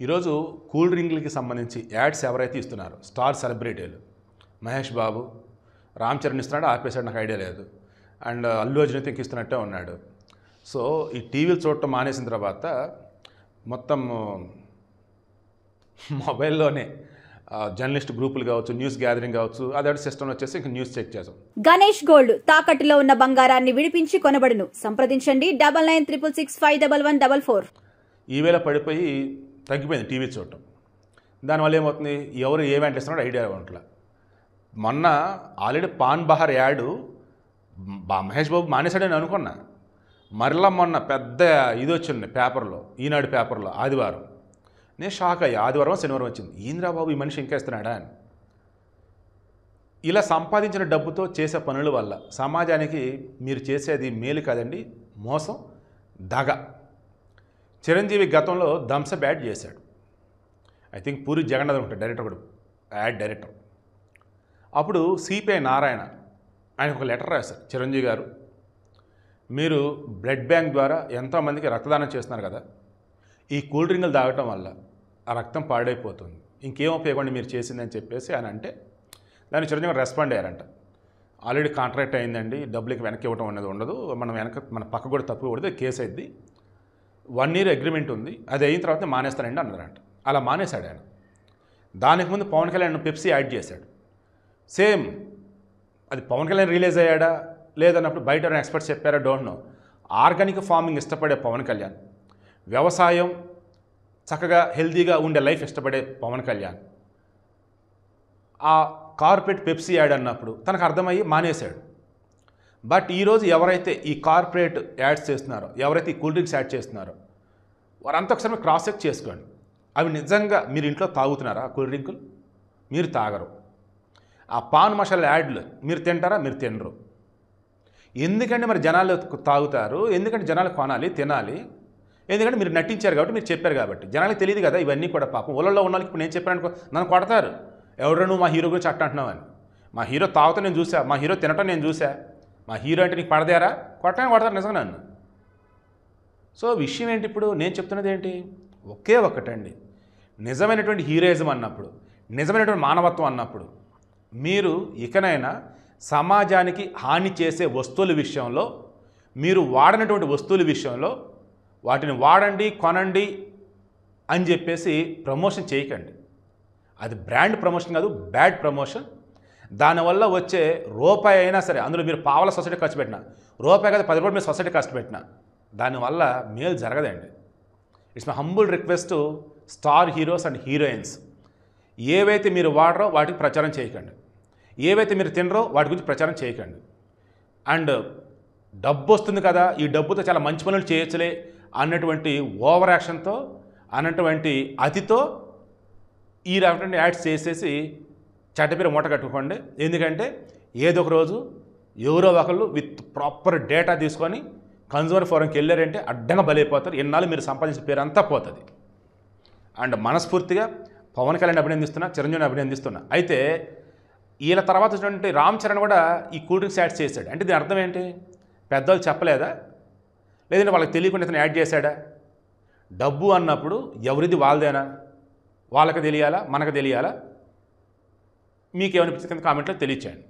ఈరోజు కూల్ డ్రింక్లకి సంబంధించి యాడ్స్ ఎవరైతే ఇస్తున్నారు స్టార్ సెలబ్రిటీలు మహేష్ బాబు రామ్ చరణ్ ఇస్తున్నాడు, ఆపేశాడు, నాకు ఐడియా లేదు. అండ్ అల్లు అర్జున్ అయితే ఇంక ఇస్తున్నట్టే ఉన్నాడు. సో ఈ టీవీలు చూడటం మానేసిన తర్వాత మొత్తం మొబైల్లోనే జర్నలిస్ట్ గ్రూపులు కావచ్చు, న్యూస్ గ్యాదరింగ్ కావచ్చు, అదే సిస్టమ్ వచ్చేసి ఇంక న్యూస్ చెక్ చేసాం. గణేష్ గోల్డ్ తాకట్టులో ఉన్న బంగారాన్ని విడిపించి కొనబడును. సంప్రదించండి 9966651144. ఈవేళ పడిపోయి తగ్గిపోయింది టీవీ చూడటం. దానివల్ల ఏమవుతుంది, ఎవరు ఏ వ్యాంట్ ఇస్తున్నాడో ఐడియా ఉండట్లా. మొన్న already pan Bahar add Mahesh Babu మానేశాడని అనుకున్నా. మరలా మొన్న పెద్ద ఇది వచ్చింది పేపర్లో, ఈనాడు పేపర్లో ఆదివారం. నేను షాక్ అయ్యా. ఆదివారం శనివారం వచ్చింది. ఏంద్రా బాబు ఈ మనిషి ఇంకేస్తున్నాడా అని. ఇలా సంపాదించిన డబ్బుతో చేసే పనుల వల్ల సమాజానికి మీరు చేసేది మేలు కాదండి, మోసం, దగ. చిరంజీవి గతంలో థమ్సప్ యాడ్ చేశాడు. ఐ థింక్ పూరి జగన్నాథ్ ఉంటాడు డైరెక్టర్, కూడా యాడ్ డైరెక్టర్. అప్పుడు సిపిఐ నారాయణ ఆయన ఒక లెటర్ రాశారు, చిరంజీవి గారు మీరు బ్లడ్ బ్యాంక్ ద్వారా ఎంతోమందికి రక్తదానం చేస్తున్నారు కదా, ఈ కూల్ డ్రింకులు తాగటం వల్ల ఆ రక్తం పాడైపోతుంది, ఇంకేం ఉపయోగం మీరు చేసిందని చెప్పేసి ఆయన అంటే దాన్ని చిరంజీవి గారు రెస్పాండ్ అయ్యారంట. ఆల్రెడీ కాంట్రాక్ట్ అయిందండి, డబ్బులకి వెనక్కి ఇవ్వడం అనేది ఉండదు, మన పక్క కూడా తప్పు కూడదు, కేసు అయింది, 1 year అగ్రిమెంట్ ఉంది, అది అయిన తర్వాత మానేస్తానండి అన్నారంట. అలా మానేశాడు ఆయన. దానికి ముందు పవన్ కళ్యాణ్ పెప్సీ యాడ్ చేశాడు. సేమ్ అది పవన్ కళ్యాణ్ రిలీజ్ అయ్యాడా లేదన్నప్పుడు బయట ఎక్స్పర్ట్స్ చెప్పారా డోంట్ నో. ఆర్గానిక్ ఫార్మింగ్ ఇష్టపడే పవన్ కళ్యాణ్, వ్యవసాయం చక్కగా హెల్తీగా ఉండే లైఫ్ ఇష్టపడే పవన్ కళ్యాణ్ ఆ కార్పొరేట్ పెప్సీ యాడ్ అన్నప్పుడు తనకు అర్థమయ్యి మానేశాడు. బట్ ఈరోజు ఎవరైతే ఈ కార్పొరేట్ యాడ్స్ చేస్తున్నారో, ఎవరైతే ఈ కూల్ డ్రింక్స్ యాడ్ చేస్తున్నారో వారంతా ఒకసారి మీరు క్రాస్ చెక్ చేసుకోండి. అవి నిజంగా మీరు ఇంట్లో తాగుతున్నారా కూల్ డ్రింకులు? మీరు తాగరు. ఆ పాన్ మసాలా యాడ్లు మీరు తింటారా? మీరు తినరు. ఎందుకంటే మరి జనాలు తాగుతారు, ఎందుకంటే జనాలు కొనాలి, తినాలి, ఎందుకంటే మీరు నటించారు కాబట్టి, మీరు చెప్పారు కాబట్టి. జనాలకు తెలియదు కదా ఇవన్నీ కూడా. పాపం ఊళ్ళలో ఉన్న వాళ్ళకి ఇప్పుడు నేను చెప్పాను అనుకో, నన్ను కొడతారు, ఎవడో నువ్వు మా హీరో గురించి అట్ట అంటున్నావు అని. మా హీరో తాగుతా నేను చూసా, మా హీరో తినటం నేను చూసా, మా హీరో అంటే నీకు పడదారా? కొట్టడానికి కొడతారు నిజంగా నన్ను. సో విషయం ఏంటి, ఇప్పుడు నేను చెప్తున్నది ఏంటి, ఒకే ఒక్కటండి, నిజమైనటువంటి హీరోయిజం అన్నప్పుడు, నిజమైనటువంటి మానవత్వం అన్నప్పుడు మీరు ఇకనైనా సమాజానికి హాని చేసే వస్తువుల విషయంలో, మీరు వాడనటువంటి వస్తువుల విషయంలో వాటిని వాడండి, కొనండి అని చెప్పేసి ప్రమోషన్ చేయకండి. అది బ్రాండ్ ప్రమోషన్ కాదు, బ్యాడ్ ప్రమోషన్. దానివల్ల వచ్చే రూపాయి అయినా సరే, అందులో మీరు పావల సొసైటీ ఖర్చు పెట్టినా, రూపాయి కాదు 10 రూపాయలు మీరు సొసైటీ ఖర్చు పెట్టినా దానివల్ల మేలు జరగదండి. It's my humble request to star heroes and heroines, ఏవైతే మీరు వాడరో వాటికి ప్రచారం చేయకండి, ఏవైతే మీరు తినరో వాటి గురించి ప్రచారం చేయకండి. అండ్ డబ్బు వస్తుంది కదా, ఈ డబ్బుతో చాలా మంచి పనులు చేయొచ్చులే అన్నటువంటి ఓవర్ యాక్షన్తో, అన్నటువంటి అతితో ఈ రకమైన యాడ్స్ చేసేసి చట్టపేర మూట కట్టుకోండి. ఎందుకంటే ఏదో ఒక రోజు ఎవరో ఒకళ్ళు విత్ ప్రాపర్ డేటా తీసుకొని కన్జ్యూమర్ ఫోరంకి వెళ్ళారంటే అడ్డంగా బలైపోతారు. ఎన్నాళ్ళు మీరు సంపాదించిన పేరు అంతా పోతుంది. అండ్ మనస్ఫూర్తిగా పవన్ కళ్యాణ్ అభినందిస్తున్నా, చిరంజీవిని అభినందిస్తున్నా. అయితే వీళ్ళ తర్వాత వచ్చినటువంటి రామ్ చరణ్ కూడా ఈ కూల్ డ్రింక్స్ యాడ్స్ చేశాడు. అంటే దీని అర్థం ఏంటి, పెద్దవాళ్ళు చెప్పలేదా, లేదంటే వాళ్ళకి తెలియకుండా ఇతను యాడ్ చేశాడా? డబ్బు అన్నప్పుడు ఎవరిది వాళ్ళదేనా, వాళ్ళకి తెలియాలా, మనకు తెలియాలా? మీకేమనిపించింది కింద కామెంట్లో తెలియచేయండి.